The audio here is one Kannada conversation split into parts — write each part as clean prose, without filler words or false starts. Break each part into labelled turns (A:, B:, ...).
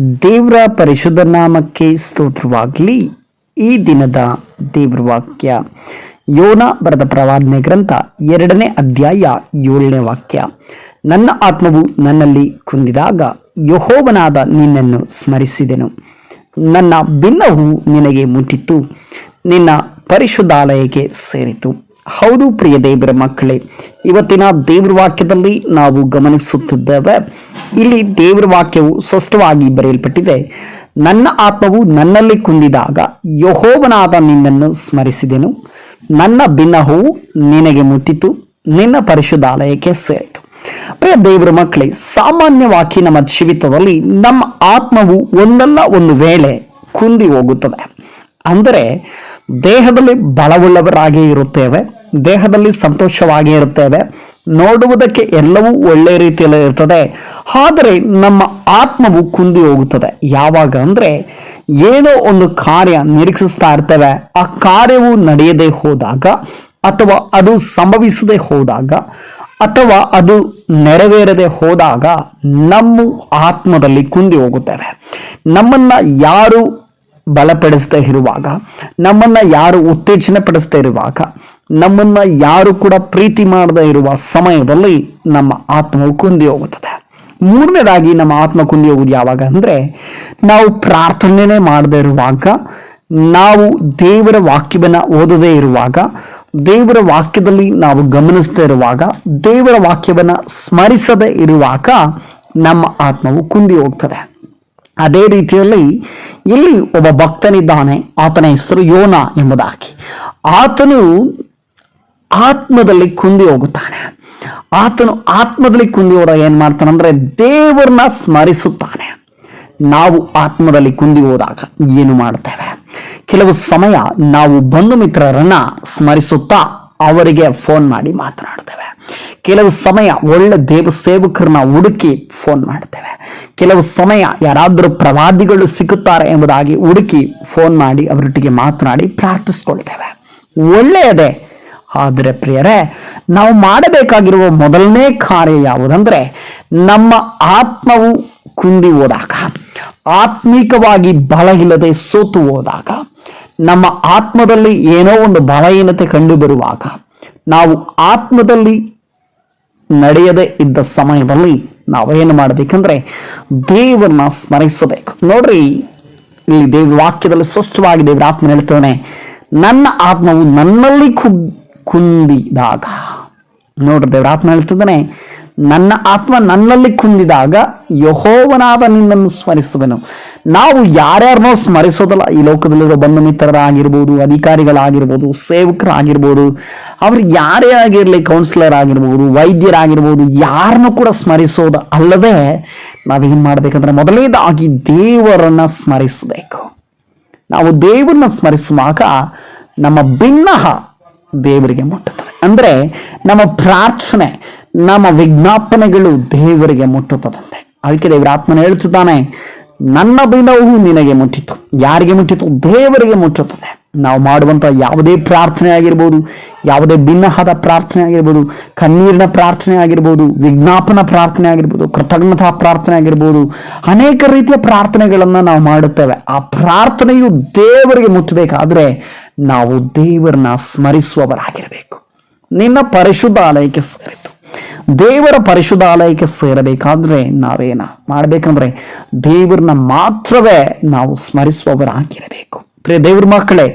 A: ದೇವರ ಪರಿಶುದ್ಧ ನಾಮಕ್ಕೆ ಸ್ತೋತ್ರವಾಗಲಿ. ಈ ದಿನದ ದೇವರ ವಾಕ್ಯ ಯೋನ ಬರೆದ ಪ್ರವಾದನೆ ಗ್ರಂಥ 2ನೇ ಅಧ್ಯಾಯ 7ನೇ ವಾಕ್ಯ. ನನ್ನ ಆತ್ಮವು ನನ್ನಲ್ಲಿ ಕುಂದಿದಾಗ ಯೆಹೋವನಾದ ನಿನ್ನನ್ನು ಸ್ಮರಿಸಿದೆನು. ನನ್ನ ಭಿನ್ನವು ನಿನಗೆ ಮುಟ್ಟಿತು, ನಿನ್ನ ಪರಿಶುದ್ಧಾಲಯಕ್ಕೆ ಸೇರಿತು. ಹೌದು ಪ್ರಿಯ ದೇವರ ಮಕ್ಕಳೇ, ಇವತ್ತಿನ ದೇವರ ವಾಕ್ಯದಲ್ಲಿ ನಾವು ಗಮನಿಸುತ್ತಿದ್ದೇವೆ. ಇಲ್ಲಿ ದೇವರ ವಾಕ್ಯವು ಸ್ಪಷ್ಟವಾಗಿ ಬರೆಯಲ್ಪಟ್ಟಿದೆ. ನನ್ನ ಆತ್ಮವು ನನ್ನಲ್ಲಿ ಕುಂದಿದಾಗ ಯೆಹೋವನಾದ ನಿನ್ನನ್ನು ಸ್ಮರಿಸಿದೆನು. ನನ್ನ ಭಿನ್ನವು ನಿನಗೆ ಮುಟ್ಟಿತು, ನಿನ್ನ ಪರಿಶುದ್ಧಾಲಯಕ್ಕೆ ಸೇರಿತು. ಪ್ರಿಯ ದೇವರ ಮಕ್ಕಳೇ, ಸಾಮಾನ್ಯವಾಗಿ ನಮ್ಮ ಜೀವಿತದಲ್ಲಿ ನಮ್ಮ ಆತ್ಮವು ಒಂದಲ್ಲ ಒಂದು ವೇಳೆ ಕುಂದಿ ಹೋಗುತ್ತದೆ. ಅಂದರೆ ದೇಹದಲ್ಲಿ ಬಲವುಳ್ಳವರಾಗೇ ಇರುತ್ತೇವೆ, ದೇಹದಲ್ಲಿ ಸಂತೋಷವಾಗೇ ಇರುತ್ತೇವೆ, ನೋಡುವುದಕ್ಕೆ ಎಲ್ಲವೂ ಒಳ್ಳೆಯ ರೀತಿಯಲ್ಲಿ ಇರ್ತದೆ. ಆದರೆ ನಮ್ಮ ಆತ್ಮವು ಕುಂದಿ ಹೋಗುತ್ತದೆ. ಯಾವಾಗ ಅಂದರೆ ಏನೋ ಒಂದು ಕಾರ್ಯ ನಿರೀಕ್ಷಿಸ್ತಾ ಇರ್ತೇವೆ, ಆ ಕಾರ್ಯವು ನಡೆಯದೆ ಹೋದಾಗ, ಅಥವಾ ಅದು ಸಂಭವಿಸದೆ ಹೋದಾಗ, ಅಥವಾ ಅದು ನೆರವೇರದೆ ಹೋದಾಗ ನಮ್ಮ ಆತ್ಮದಲ್ಲಿ ಕುಂದಿ ಹೋಗುತ್ತೇವೆ. ನಮ್ಮನ್ನ ಯಾರು ಬಲಪಡಿಸದೇ ಇರುವಾಗ, ನಮ್ಮನ್ನ ಯಾರು ಉತ್ತೇಜನ ಪಡಿಸದೇ ಇರುವಾಗ, ನಮ್ಮನ್ನ ಯಾರು ಕೂಡ ಪ್ರೀತಿ ಮಾಡದೇ ಇರುವ ಸಮಯದಲ್ಲಿ ನಮ್ಮ ಆತ್ಮವು ಕುಂದಿ ಹೋಗುತ್ತದೆ. ಮೂರನೇದಾಗಿ ನಮ್ಮ ಆತ್ಮ ಕುಂದಿ ಹೋಗುವುದು ಯಾವಾಗ ಅಂದರೆ ನಾವು ಪ್ರಾರ್ಥನೆ ಮಾಡದೇ ಇರುವಾಗ, ನಾವು ದೇವರ ವಾಕ್ಯವನ್ನು ಓದದೇ ಇರುವಾಗ, ದೇವರ ವಾಕ್ಯದಲ್ಲಿ ನಾವು ಗಮನಿಸದೇ ಇರುವಾಗ, ದೇವರ ವಾಕ್ಯವನ್ನು ಸ್ಮರಿಸದೇ ಇರುವಾಗ ನಮ್ಮ ಆತ್ಮವು ಕುಂದಿ ಹೋಗ್ತದೆ. ಅದೇ ರೀತಿಯಲ್ಲಿ ಇಲ್ಲಿ ಒಬ್ಬ ಭಕ್ತನಿದ್ದಾನೆ, ಆತನ ಹೆಸರು ಯೋನ ಎಂಬುದಾಗಿ. ಆತನು ಆತ್ಮದಲ್ಲಿ ಕುಂದಿ ಹೋಗುತ್ತಾನೆ. ಆತನು ಆತ್ಮದಲ್ಲಿ ಕುಂದಿ ಹೋದಾಗ ಏನ್ ಮಾಡ್ತಾನೆ ಅಂದ್ರೆ ದೇವರನ್ನ ಸ್ಮರಿಸುತ್ತಾನೆ. ನಾವು ಆತ್ಮದಲ್ಲಿ ಕುಂದಿ ಹೋದಾಗ ಏನು ಮಾಡ್ತೇವೆ? ಕೆಲವು ಸಮಯ ನಾವು ಬಂಧು ಮಿತ್ರರನ್ನ ಸ್ಮರಿಸುತ್ತಾ ಅವರಿಗೆ ಫೋನ್ ಮಾಡಿ ಮಾತನಾಡ್ತೇವೆ. ಕೆಲವು ಸಮಯ ಒಳ್ಳೆ ದೇವ ಸೇವಕರನ್ನ ಹುಡುಕಿ ಫೋನ್ ಮಾಡ್ತೇವೆ. ಕೆಲವು ಸಮಯ ಯಾರಾದರೂ ಪ್ರವಾದಿಗಳು ಸಿಗುತ್ತಾರೆ ಎಂಬುದಾಗಿ ಹುಡುಕಿ ಫೋನ್ ಮಾಡಿ ಅವರೊಟ್ಟಿಗೆ ಮಾತನಾಡಿ ಪ್ರಾರ್ಥಿಸ್ಕೊಳ್ತೇವೆ. ಒಳ್ಳೆಯದೇ. ಆದರೆ ಪ್ರಿಯರೇ, ನಾವು ಮಾಡಬೇಕಾಗಿರುವ ಮೊದಲನೇ ಕಾರ್ಯ ಯಾವುದಂದ್ರೆ ನಮ್ಮ ಆತ್ಮವು ಕುಂದಿ ಹೋದಾಗ, ಆತ್ಮಿಕವಾಗಿ ಬಲ ಇಲ್ಲದೆ ಸೋತು ಹೋದಾಗ, ನಮ್ಮ ಆತ್ಮದಲ್ಲಿ ಏನೋ ಒಂದು ಬಲಹೀನತೆ ಕಂಡು ಬರುವಾಗ, ನಾವು ಆತ್ಮದಲ್ಲಿ ನಡೆಯದೇ ಇದ್ದ ಸಮಯದಲ್ಲಿ ನಾವೇನು ಮಾಡಬೇಕಂದ್ರೆ ದೇವರನ್ನ ಸ್ಮರಿಸಬೇಕು. ನೋಡ್ರಿ, ಇಲ್ಲಿ ದೇವ್ರ ವಾಕ್ಯದಲ್ಲಿ ಸ್ಪಷ್ಟವಾಗಿ ದೇವರ ಆತ್ಮ ಹೇಳ್ತಾನೆ, ನನ್ನ ಆತ್ಮವು ನನ್ನಲ್ಲಿ ಕುಂದಿದಾಗ. ನೋಡ್ರಿ, ದೇವರ ಆತ್ಮ ಹೇಳ್ತಿದ್ದಾನೆ, ನನ್ನ ಆತ್ಮ ನನ್ನಲ್ಲಿ ಕುಂದಿದಾಗ ಯೆಹೋವನಾದ ನಿನ್ನನ್ನು ಸ್ಮರಿಸುವೆನು. ನಾವು ಯಾರ್ಯಾರನ್ನೋ ಸ್ಮರಿಸೋದಲ್ಲ. ಈ ಲೋಕದಲ್ಲಿರೋ ಬಂಧು ಮಿತ್ರರಾಗಿರ್ಬೋದು, ಅಧಿಕಾರಿಗಳಾಗಿರ್ಬೋದು, ಸೇವಕರಾಗಿರ್ಬೋದು, ಅವ್ರು ಯಾರೇ ಆಗಿರಲಿ, ಕೌನ್ಸಿಲರ್ ಆಗಿರ್ಬೋದು, ವೈದ್ಯರಾಗಿರ್ಬೋದು, ಯಾರನ್ನೂ ಕೂಡ ಸ್ಮರಿಸೋದು ಅಲ್ಲದೆ ನಾವೇನು ಮಾಡ್ಬೇಕಂದ್ರೆ ಮೊದಲನೇದಾಗಿ ದೇವರನ್ನ ಸ್ಮರಿಸಬೇಕು. ನಾವು ದೇವರನ್ನ ಸ್ಮರಿಸುವಾಗ ನಮ್ಮ ಭಿನ್ನಹ ದೇವರಿಗೆ ಮುಟ್ಟುತ್ತದೆ. ಅಂದ್ರೆ ನಮ್ಮ ಪ್ರಾರ್ಥನೆ, ನಮ್ಮ ವಿಜ್ಞಾಪನೆಗಳು ದೇವರಿಗೆ ಮುಟ್ಟುತ್ತದಂತೆ. ಅದಕ್ಕೆ ದೇವರ ಆತ್ಮನ ಹೇಳ್ತಿದ್ದಾನೆ, ನನ್ನ ಭಿನ್ನವು ನಿನಗೆ ಮುಟ್ಟಿತು. ಯಾರಿಗೆ ಮುಟ್ಟಿತು? ದೇವರಿಗೆ ಮುಟ್ಟುತ್ತದೆ. ನಾವು ಮಾಡುವಂತ ಯಾವುದೇ ಪ್ರಾರ್ಥನೆ ಆಗಿರ್ಬೋದು, ಯಾವುದೇ ಭಿನ್ನವಾದ ಪ್ರಾರ್ಥನೆ ಆಗಿರ್ಬೋದು, ಕಣ್ಣೀರಿನ ಪ್ರಾರ್ಥನೆ ಆಗಿರ್ಬೋದು, ವಿಜ್ಞಾಪನ ಪ್ರಾರ್ಥನೆ ಆಗಿರ್ಬೋದು, ಕೃತಜ್ಞತಾ ಪ್ರಾರ್ಥನೆ ಆಗಿರ್ಬೋದು, ಅನೇಕ ರೀತಿಯ ಪ್ರಾರ್ಥನೆಗಳನ್ನ ನಾವು ಮಾಡುತ್ತೇವೆ. ಆ ಪ್ರಾರ್ಥನೆಯು ದೇವರಿಗೆ ಮುಟ್ಟಬೇಕಾದ್ರೆ ನಾವು ದೇವರನ್ನ ಸ್ಮರಿಸುವವರಾಗಿರಬೇಕು. ನಿನ್ನ ಪರಿಶುದ್ಧಾಲಯಕ್ಕೆ ಸೇರಿತು. ದೇವರ ಪರಿಶುದ್ಧಾಲಯಕ್ಕೆ ಸೇರಬೇಕಾದ್ರೆ ನಾವೇನ ಮಾಡಬೇಕಂದ್ರೆ ದೇವರನ್ನ ಮಾತ್ರವೇ ನಾವು ಸ್ಮರಿಸುವವರಾಗಿರಬೇಕು. ಪ್ರಿಯ ದೇವ್ರ ಮಕ್ಕಳೇ,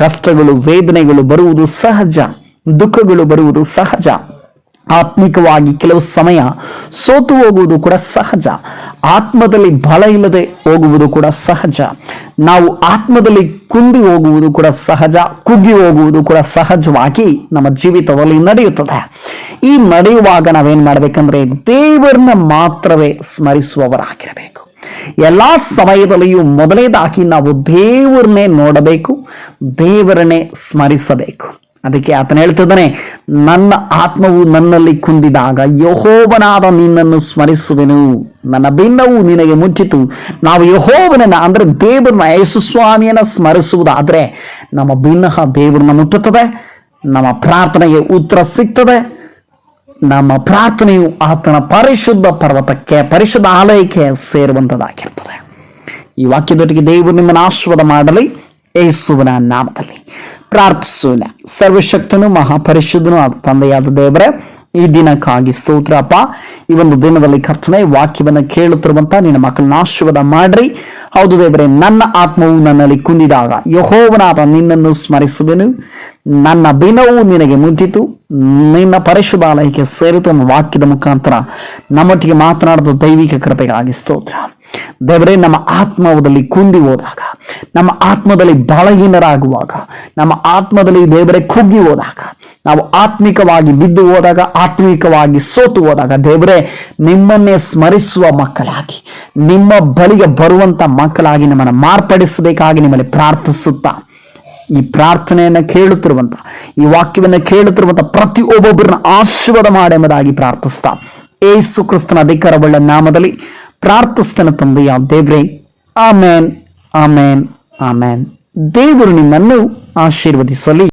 A: ಕಷ್ಟಗಳು, ವೇದನೆಗಳು ಬರುವುದು ಸಹಜ, ದುಃಖಗಳು ಬರುವುದು ಸಹಜ. ಆತ್ಮಿಕವಾಗಿ ಕೆಲವು ಸಮಯ ಸೋತು ಹೋಗುವುದು ಕೂಡ ಸಹಜ. ಆತ್ಮದಲ್ಲಿ ಬಲ ಇಲ್ಲದೆ ಹೋಗುವುದು ಕೂಡ ಸಹಜ. ನಾವು ಆತ್ಮದಲ್ಲಿ ಕುಂದಿ ಹೋಗುವುದು ಕೂಡ ಸಹಜ, ಕುಗ್ಗಿ ಹೋಗುವುದು ಕೂಡ ಸಹಜವಾಗಿ ನಮ್ಮ ಜೀವಿತದಲ್ಲಿ ನಡೆಯುತ್ತದೆ. ಈ ನಡೆಯುವಾಗ ನಾವೇನ್ ಮಾಡ್ಬೇಕಂದ್ರೆ ದೇವರನ್ನ ಮಾತ್ರವೇ ಸ್ಮರಿಸುವವರಾಗಿರಬೇಕು. ಎಲ್ಲಾ ಸಮಯದಲ್ಲಿಯೂ ಮೊದಲನೇದಾಗಿ ನಾವು ದೇವರನ್ನೇ ನೋಡಬೇಕು, ದೇವರನ್ನೇ ಸ್ಮರಿಸಬೇಕು. ಅದಕ್ಕೆ ಆತನ ಹೇಳ್ತಿದ್ದಾನೆ, ನನ್ನ ಆತ್ಮವು ನನ್ನಲ್ಲಿ ಕುಂದಿದಾಗ ಯೆಹೋವನಾದ ನಿನ್ನನ್ನು ಸ್ಮರಿಸುವೆನು. ನನ್ನ ಭಿನ್ನವು ನಿನಗೆ ಮುಟ್ಟಿತು. ನಾವು ಯೆಹೋವನನ್ನ ಅಂದ್ರೆ ದೇವರನ್ನ, ಯೇಸುಸ್ವಾಮಿಯನ್ನ ಸ್ಮರಿಸುವುದಾದ್ರೆ ನಮ್ಮ ಭಿನ್ನಹ ದೇವರನ್ನ ಮುಟ್ಟುತ್ತದೆ. ನಮ್ಮ ಪ್ರಾರ್ಥನೆಗೆ ಉತ್ತರ ಸಿಗ್ತದೆ. ನಮ್ಮ ಪ್ರಾರ್ಥನೆಯು ಆತನ ಪರಿಶುದ್ಧ ಪರ್ವತಕ್ಕೆ, ಪರಿಶುದ್ಧ ಆಲಯಕ್ಕೆ ಸೇರುವಂಥದ್ದಾಗಿರ್ತದೆ. ಈ ವಾಕ್ಯದೊಟ್ಟಿಗೆ ದೇವರು ನಿಮ್ಮನ್ನು ಆಶೀರ್ವಾದ ಮಾಡಲಿ ಯೇಸುವಿನ ನಾಮದಲ್ಲಿ ಪ್ರಾರ್ಥಿಸೋಣ. ಸರ್ವಶಕ್ತನು ಮಹಾಪರಿಶುದ್ಧನು ಆದ ತಂದೆಯಾದ ದೇವರೇ, ಈ ದಿನಕ್ಕಾಗಿ ಸ್ತೋತ್ರಪ್ಪ. ಈ ಒಂದು ದಿನದಲ್ಲಿ ಕರ್ತನೆ ವಾಕ್ಯವನ್ನು ಕೇಳುತ್ತಿರುವಂತ ನಿನ್ನ ಮಕ್ಕಳನ್ನ ಆಶೀರ್ವಾದ ಮಾಡ್ರಿ. ಹೌದು ದೇವರೇ, ನನ್ನ ಆತ್ಮವು ನನ್ನಲ್ಲಿ ಕುಂದಿದಾಗ ಯೆಹೋವನಾದ ನಿನ್ನನ್ನು ಸ್ಮರಿಸುವೆನು. ನನ್ನ ದಿನವು ನಿನಗೆ ಮುಟ್ಟಿತು, ನಿನ್ನ ಪರಿಶುದ್ಧಾಲಯಕ್ಕೆ ಸೇರಿತು ಅನ್ನೋ ವಾಕ್ಯದ ಮುಖಾಂತರ ನಮ್ಮೊಟ್ಟಿಗೆ ಮಾತನಾಡಿದ ದೈವಿಕ ಕೃಪೆಗಾಗಿ ಸ್ತೋತ್ರ. ದೇವರೇ, ನಮ್ಮ ಆತ್ಮದಲ್ಲಿ ಕುಂದಿ ಹೋದಾಗ, ನಮ್ಮ ಆತ್ಮದಲ್ಲಿ ಬಲಹೀನರಾಗುವಾಗ, ನಮ್ಮ ಆತ್ಮದಲ್ಲಿ ದೇವರೇ ಕುಗ್ಗಿ ಹೋದಾಗ, ನಾವು ಆತ್ಮಿಕವಾಗಿ ಬಿದ್ದು ಹೋದಾಗ, ಆತ್ಮಿಕವಾಗಿ ಸೋತು ಹೋದಾಗ, ದೇವರೇ ನಿಮ್ಮನ್ನೇ ಸ್ಮರಿಸುವ ಮಕ್ಕಳಾಗಿ, ನಿಮ್ಮ ಬಳಿಗೆ ಬರುವಂತ ಮಕ್ಕಳಾಗಿ ನಮ್ಮನ್ನು ಮಾರ್ಪಡಿಸಬೇಕಾಗಿ ನಿಮ್ಮಲ್ಲಿ ಪ್ರಾರ್ಥಿಸುತ್ತಾ, ಈ ಪ್ರಾರ್ಥನೆಯನ್ನು ಕೇಳುತ್ತಿರುವಂತ, ಈ ವಾಕ್ಯವನ್ನು ಕೇಳುತ್ತಿರುವಂತ ಪ್ರತಿಯೊಬ್ಬೊಬ್ಬರನ್ನ ಆಶೀರ್ವಾದ ಮಾಡೆಂಬುದಾಗಿ ಪ್ರಾರ್ಥಿಸ್ತಾ, ಯೇಸು ಕ್ರಿಸ್ತನ ಅಧಿಕಾರವುಳ್ಳ ನಾಮದಲ್ಲಿ ಪ್ರಾರ್ಥಿಸ್ತೇನೆ ತಂದೆಯ ದೇವರೇ. ಆಮೇನ್, ಆಮೇನ್, ಆಮೇನ್. ದೇವರು ನಿಮ್ಮನ್ನು ಆಶೀರ್ವದಿಸಲಿ.